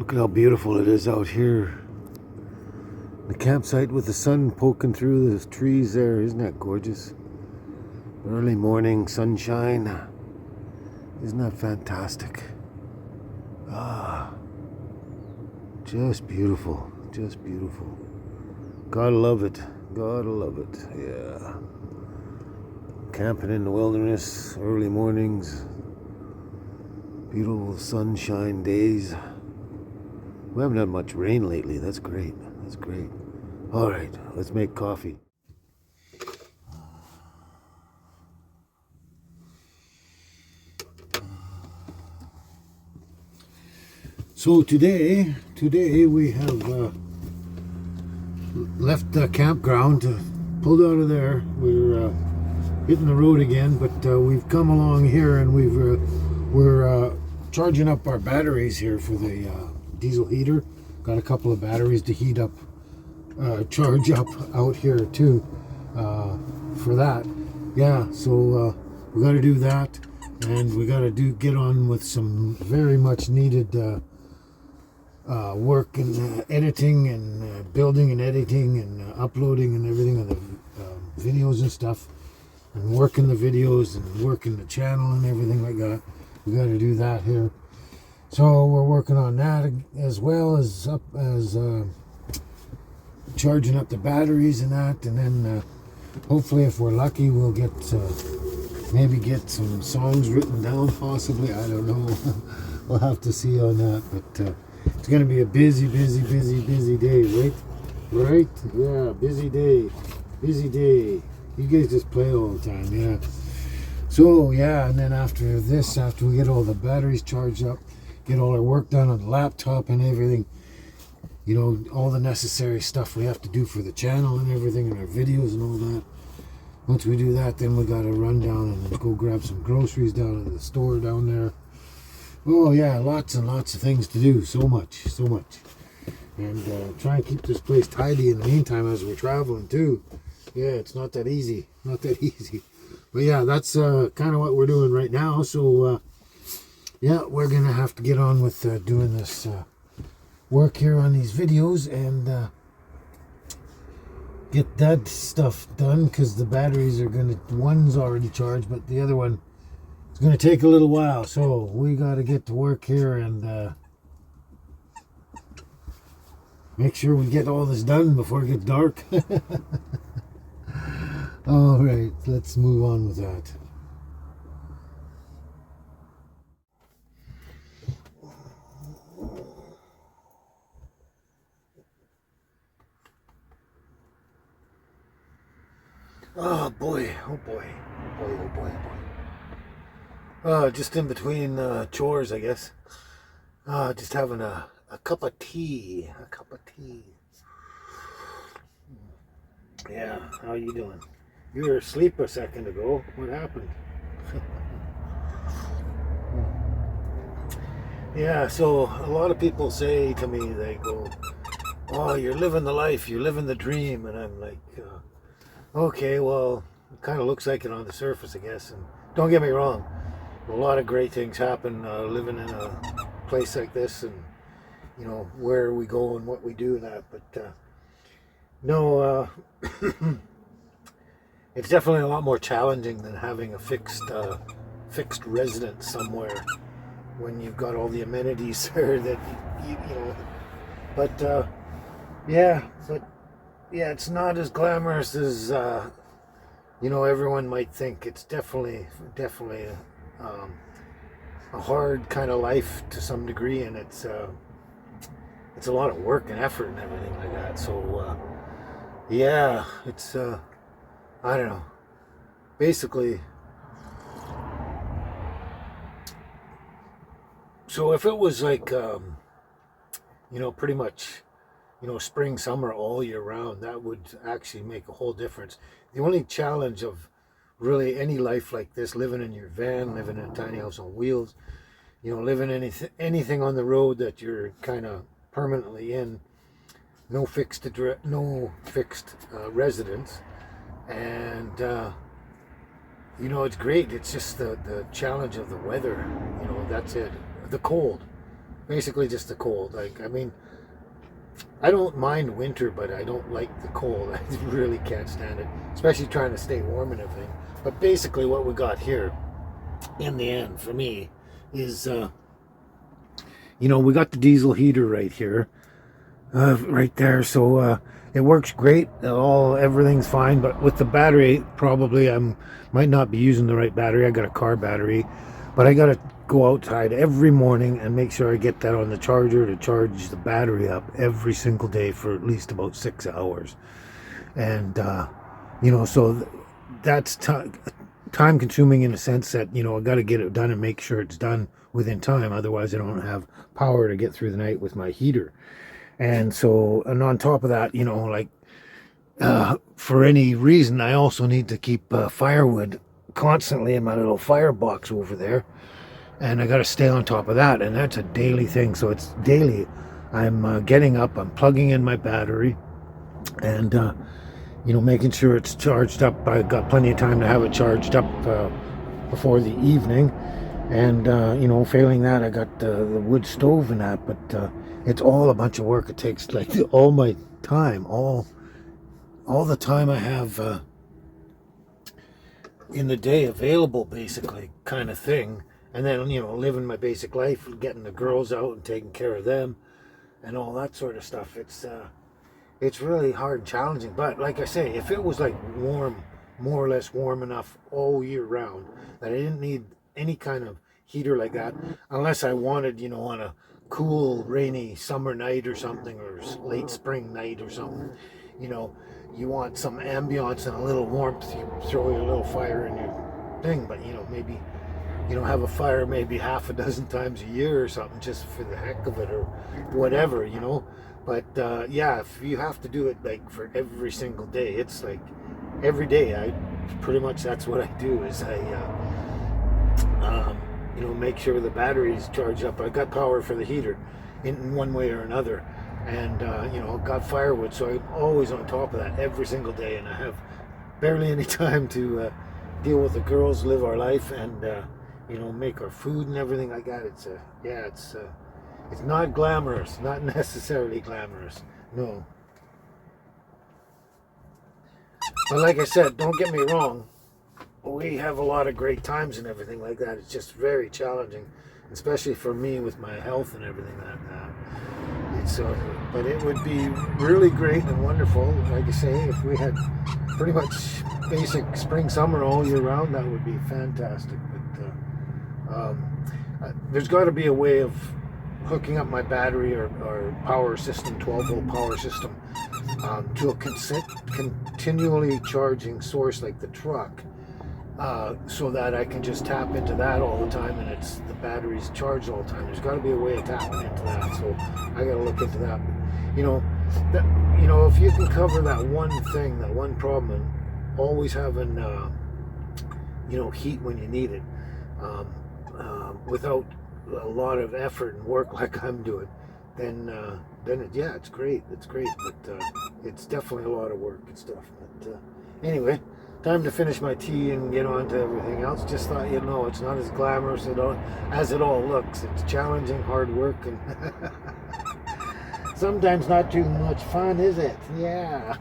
Look at how beautiful it is out here. The campsite with the sun poking through the trees there. Isn't that gorgeous? Early morning sunshine. Isn't that fantastic? Ah, just beautiful. Just beautiful. Gotta love it. Gotta love it. Yeah. Camping in the wilderness, early mornings, beautiful sunshine days. We haven't had much rain lately. That's great. That's great. All right, let's make coffee. So today we have left the campground, pulled out of there. We're hitting the road again, but we've come along here and we're charging up our batteries here for the diesel heater. Got a couple of batteries to heat up, charge up out here too for that. Yeah, so we got to do that, and we got to get on with some very much needed work and editing and building and editing and uploading and everything of the videos and stuff, and working the videos and working the channel and everything like that. We got to do that here. So we're working on that, as well as charging up the batteries and that, and then hopefully, if we're lucky, we'll get maybe get some songs written down, possibly. I don't know. We'll have to see on that, but it's going to be a busy day, right? Right? Yeah, busy day. You guys just play all the time, yeah. So, yeah, and then after this, after we get all the batteries charged up, get all our work done on the laptop and everything, you know, all the necessary stuff we have to do for the channel and everything, and our videos and all that. Once we do that, then we got to run down and go grab some groceries down at the store down there. Oh yeah, lots and lots of things to do. So much. And try and keep this place tidy in the meantime as we're traveling too. Yeah, it's not that easy. But yeah, that's kind of what we're doing right now. So yeah, we're gonna have to get on with doing this work here on these videos and get that stuff done, because the batteries are one's already charged, but the other one, it's going to take a little while, so we got to get to work here and make sure we get all this done before it gets dark. All right, let's move on with that. Oh boy. Just in between chores, I guess. Just having a cup of tea. Yeah, how you doing? You were asleep a second ago. What happened? Yeah, so a lot of people say to me, they go, "Oh, you're living the life, you're living the dream," and I'm like, okay, well, it kind of looks like it on the surface, I guess. And don't get me wrong, a lot of great things happen living in a place like this, and you know where we go and what we do and that. But no, it's definitely a lot more challenging than having a fixed residence somewhere when you've got all the amenities there that you know. But yeah, it's not as glamorous as you know everyone might think. It's definitely a hard kind of life to some degree, and it's a lot of work and effort and everything like that. So yeah, it's I don't know. Basically, so if it was like you know, pretty much, you know, spring, summer, all year round, that would actually make a whole difference. The only challenge of really any life like this, living in your van, living in a tiny house on wheels, you know, living anything on the road that you're kind of permanently in, no fixed residence, and you know, it's great. It's just the challenge of the weather. You know, that's it. The cold. basically just the cold. Like, I mean, I don't mind winter, but I don't like the cold. I really can't stand it, especially trying to stay warm and everything. But basically what we got here in the end for me is, we got the diesel heater right here, right there. So it works great. Everything's fine. But with the battery, probably might not be using the right battery. I got a car battery, but I got to go outside every morning and make sure I get that on the charger to charge the battery up every single day for at least about 6 hours. And so that's time consuming in the sense that I got to get it done and make sure it's done within time. Otherwise, I don't have power to get through the night with my heater. And on top of that, for any reason, I also need to keep firewood constantly in my little firebox over there. And I got to stay on top of that. And that's a daily thing. So it's daily. I'm getting up, I'm plugging in my battery, and, making sure it's charged up. I got plenty of time to have it charged up before the evening. And, failing that, I got the wood stove and that. But it's all a bunch of work. It takes like all my time, all the time I have in the day available, basically, kind of thing. And then, living my basic life, getting the girls out and taking care of them and all that sort of stuff. It's really hard and challenging. But like I say, if it was like warm, more or less warm enough all year round, that I didn't need any kind of heater like that, unless I wanted, on a cool, rainy summer night or something, or late spring night or something, you want some ambiance and a little warmth, you throw your little fire in your thing. But, maybe have a fire maybe half a dozen times a year or something, just for the heck of it or whatever, But if you have to do it like for every single day, it's like every day. That's what I do is I make sure the battery's charged up. I got power for the heater in one way or another, and got firewood, so I'm always on top of that every single day, and I have barely any time to deal with the girls, live our life, and make our food and everything like that. It's not glamorous, not necessarily glamorous, no. But like I said, don't get me wrong, we have a lot of great times and everything like that. It's just very challenging, especially for me with my health and everything like that. But it would be really great and wonderful, like I say, if we had pretty much basic spring, summer all year round. That would be fantastic. But there's got to be a way of hooking up my battery or power system, 12-volt power system, to a continually charging source like the truck, so that I can just tap into that all the time, and the battery's charged all the time. There's got to be a way of tapping into that, so I got to look into that. If you can cover that one thing, that one problem, and always having heat when you need it, without a lot of effort and work like I'm doing, then it's great. It's great, but it's definitely a lot of work and stuff. But anyway, time to finish my tea and get on to everything else. Just thought it's not as glamorous as it all looks. It's challenging, hard work, and sometimes not too much fun, is it? Yeah.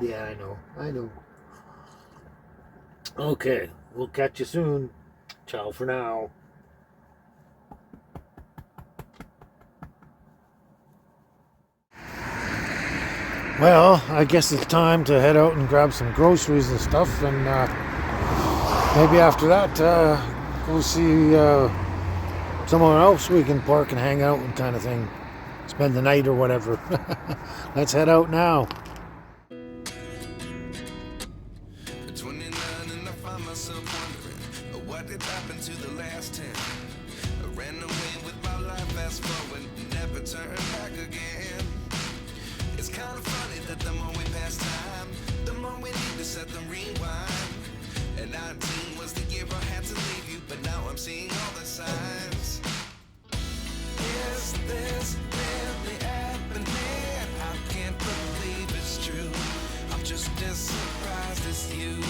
Yeah, I know. Okay, we'll catch you soon. Ciao for now. Well, I guess it's time to head out and grab some groceries and stuff, and maybe after that, go see somewhere else we can park and hang out and kind of thing. Spend the night or whatever. Let's head out now. What did happen to the last 10? I ran away with my life, fast forward, never turn back again. It's kind of funny that the more we pass time, the more we need to set the rewind. And 19 was the year I had to leave you, but now I'm seeing all the signs. Is this really happening? I can't believe it's true. I'm just as surprised as you.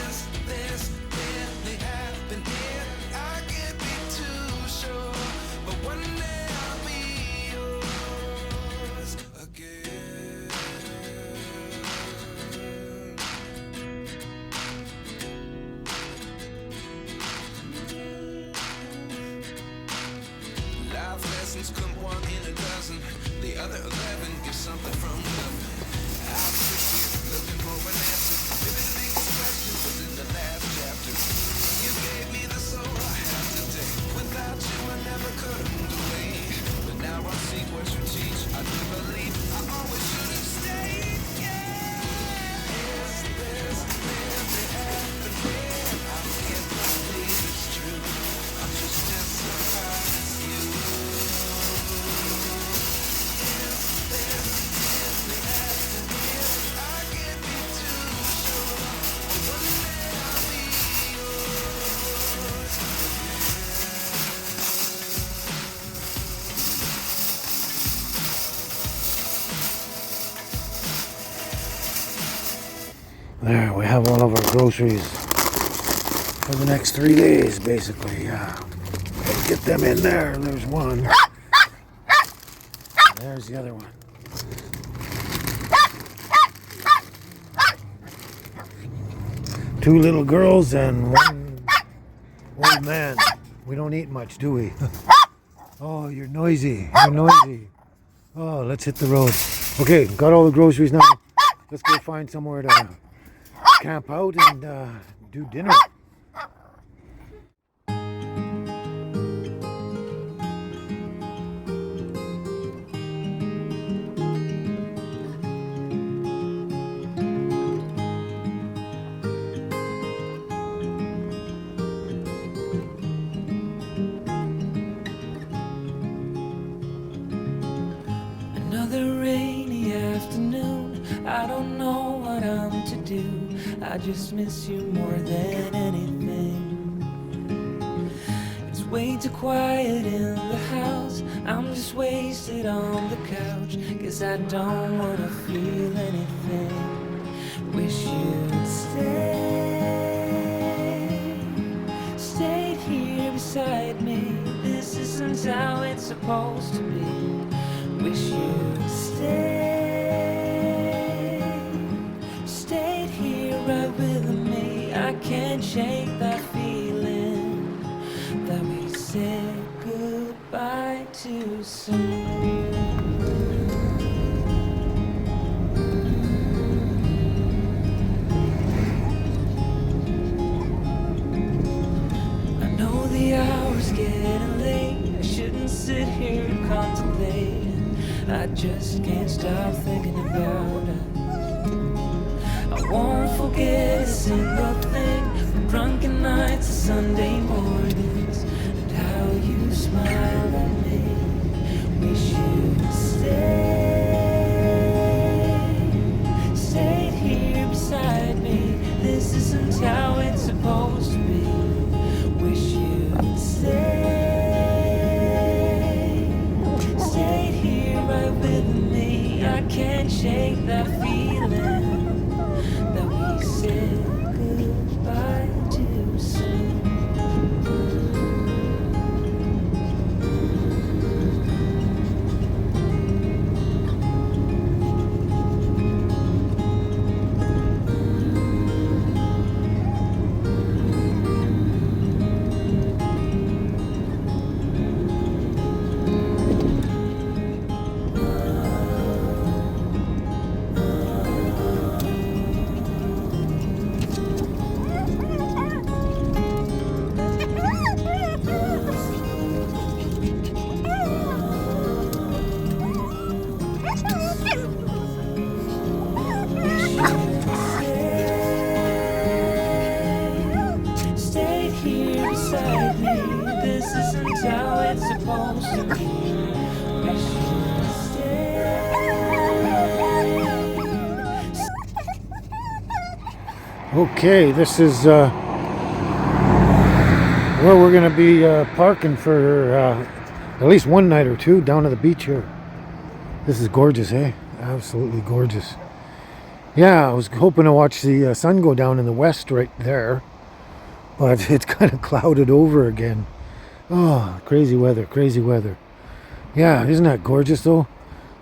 Is this really happening? There, we have all of our groceries for the next 3 days, basically. Yeah. Get them in there. There's one. There's the other one. Two little girls and one old man. We don't eat much, do we? Oh, you're noisy. You're noisy. Oh, let's hit the road. Okay, got all the groceries now. Let's go find somewhere to camp out and do dinner. Another rainy afternoon, I don't know what I'm to do. I just miss you more than anything. It's way too quiet in the house, I'm just wasted on the couch, 'cause I don't wanna feel anything. Wish you'd stayed here beside me. This isn't how it's supposed to be. Wish you'd stayed here right with me. I can't shake that feeling that we said goodbye too soon. I know the hour's getting late, I shouldn't sit here and contemplate. I just can't stop thinking about us. I won't forget a single thing, from drunken nights to Sunday mornings, and how you smiled at me. Wish you'd stayed here beside me. This isn't how it's supposed to be. Wish you'd stayed here right with me. I can't shake that feeling that we said goodbye too soon. Stayed here beside me. This isn't how it's supposed to be. Wish you'd Okay, this is where we're going to be parking for at least one night or two down to the beach here. This is gorgeous, eh? Absolutely gorgeous. Yeah, I was hoping to watch the sun go down in the west right there, but it's kind of clouded over again. Oh, crazy weather, crazy weather. Yeah, isn't that gorgeous though?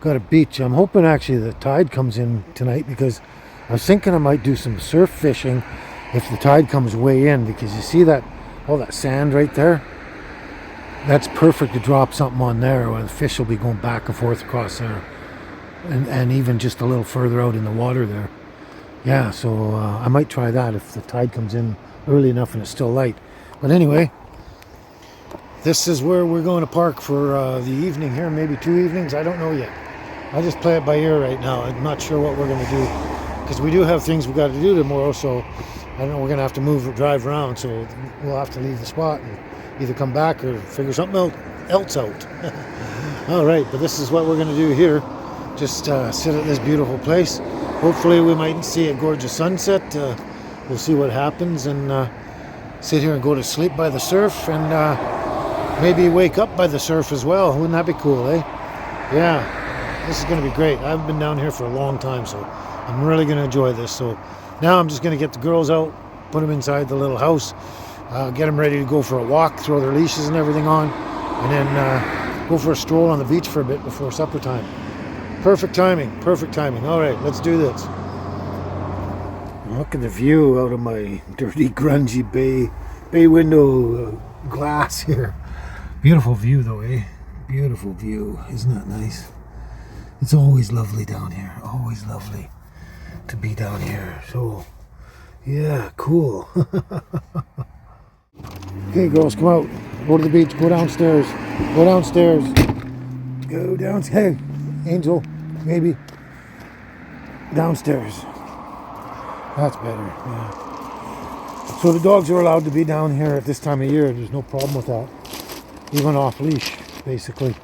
Got a beach. I'm hoping actually the tide comes in tonight, because I was thinking I might do some surf fishing if the tide comes way in, because you see that, all that sand right there? That's perfect to drop something on there, where the fish will be going back and forth across there. And even just a little further out in the water there. Yeah, so I might try that if the tide comes in early enough and it's still light. But anyway, this is where we're going to park for the evening here, maybe 2 evenings, I don't know yet. I just play it by ear right now. I'm not sure what we're going to do, because we do have things we've got to do tomorrow, so I don't know, we're going to have to move or drive around, so we'll have to leave the spot and either come back or figure something else out. All right, but this is what we're going to do here. Just sit at this beautiful place. Hopefully we might see a gorgeous sunset. We'll see what happens, and sit here and go to sleep by the surf, and maybe wake up by the surf as well. Wouldn't that be cool, eh? Yeah, this is going to be great. I haven't been down here for a long time, so I'm really going to enjoy this. So Now I'm just going to get the girls out, put them inside the little house, get them ready to go for a walk, throw their leashes and everything on, and then go for a stroll on the beach for a bit before supper time. Perfect timing, perfect timing. All right, let's do this. Look at the view out of my dirty, grungy bay window glass here. Beautiful view though, eh? Beautiful view. Isn't that nice? It's always lovely down here. Always lovely to be down here. So, yeah, cool. Okay, girls, come out. Go to the beach. Go downstairs. Go downstairs. Go downstairs. Hey, Angel, maybe. Downstairs. That's better, yeah. So the dogs are allowed to be down here at this time of year. There's no problem with that. Even off leash, basically.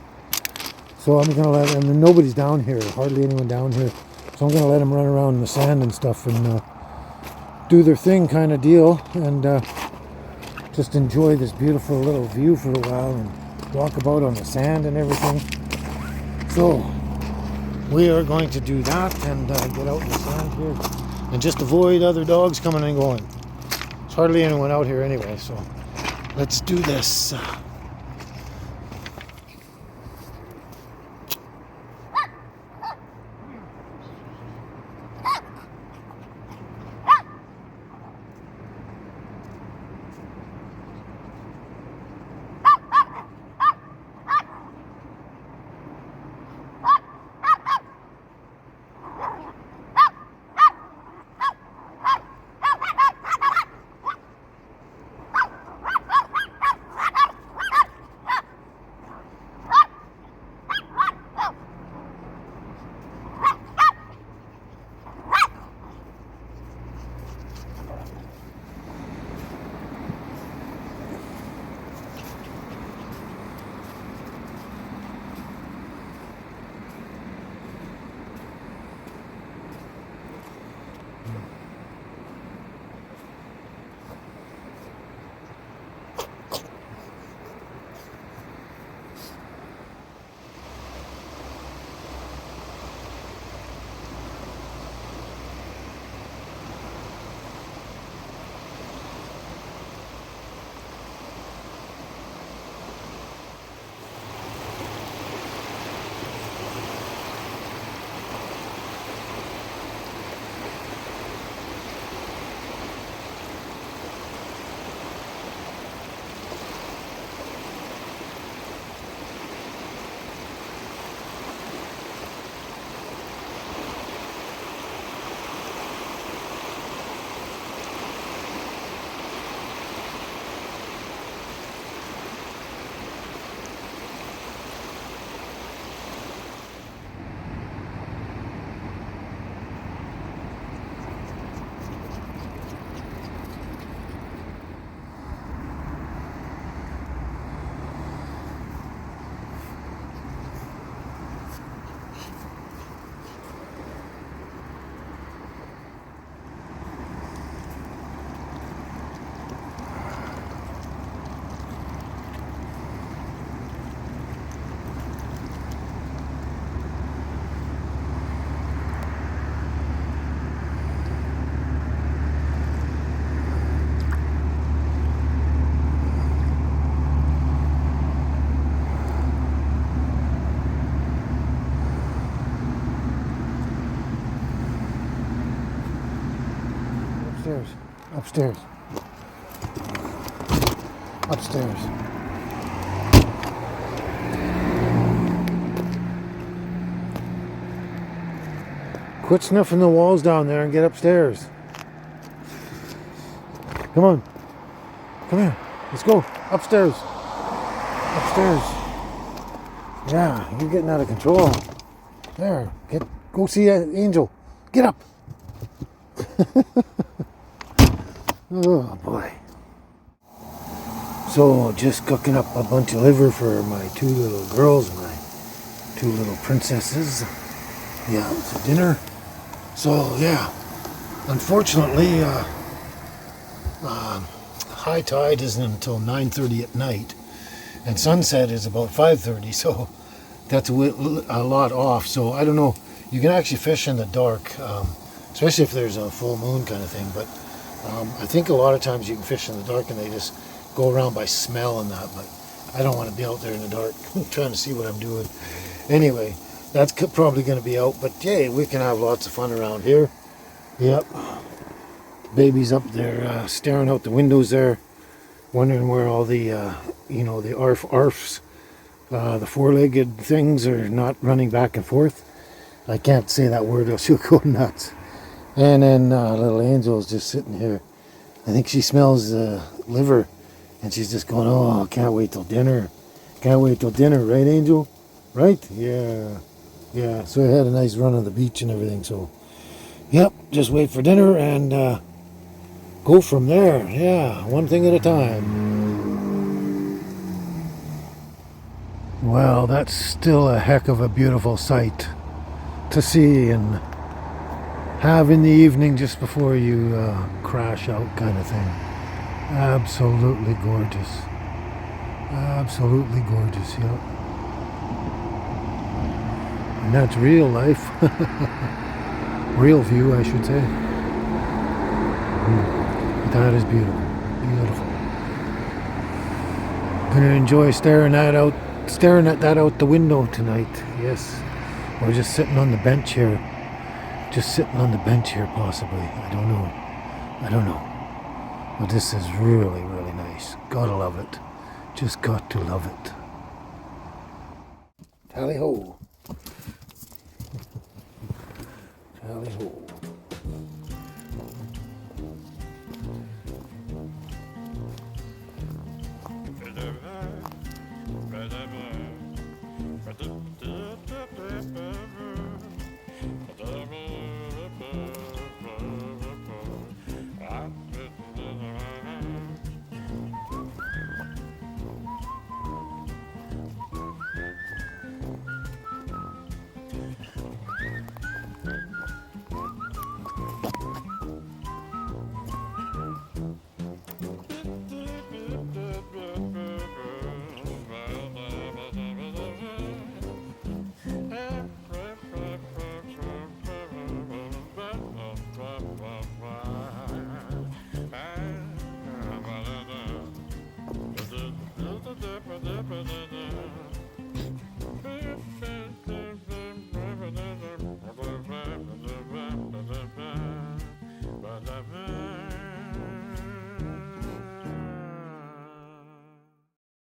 So I'm going to let them, and nobody's down here, hardly anyone down here. So I'm going to let them run around in the sand and stuff and do their thing kind of deal. And just enjoy this beautiful little view for a while and walk about on the sand and everything. So we are going to do that and get out in the sand here. And just avoid other dogs coming and going. There's hardly anyone out here anyway, so let's do this. Upstairs. Upstairs. Quit sniffing the walls down there and get upstairs. Come on. Come here. Let's go. Upstairs. Upstairs. Yeah, you're getting out of control. There. Go see Angel. Get up. Oh boy. So just cooking up a bunch of liver for my two little girls, my two little princesses. Yeah, it's a dinner. So yeah, unfortunately, high tide isn't until 9:30 at night, and sunset is about 5:30. So that's a lot off. So I don't know. You can actually fish in the dark. especially if there's a full moon kind of thing. But I think a lot of times you can fish in the dark and they just go around by smell and that, but I don't want to be out there in the dark trying to see what I'm doing. Anyway, that's probably going to be out, but yay, we can have lots of fun around here. Yep. Baby's up there staring out the windows there, wondering where all the, you know, the arfs, the four-legged things are not running back and forth. I can't say that word or she'll go nuts. And then little Angel's just sitting here. I think she smells liver, and she's just going, oh, can't wait till dinner. Can't wait till dinner, right, Angel? Right? Yeah. Yeah, so I had a nice run on the beach and everything, so yep, just wait for dinner and go from there. Yeah, one thing at a time. Well, that's still a heck of a beautiful sight to see and have in the evening just before you crash out, kind of thing. Absolutely gorgeous. Absolutely gorgeous, yeah. And that's real life. Real view, I should say. That is beautiful. Beautiful. Gonna enjoy staring at that out the window tonight. Yes. Or just sitting on the bench here. Just sitting on the bench here, possibly. I don't know. But this is really, really nice. Gotta love it. Just got to love it. Tally ho. Tally ho.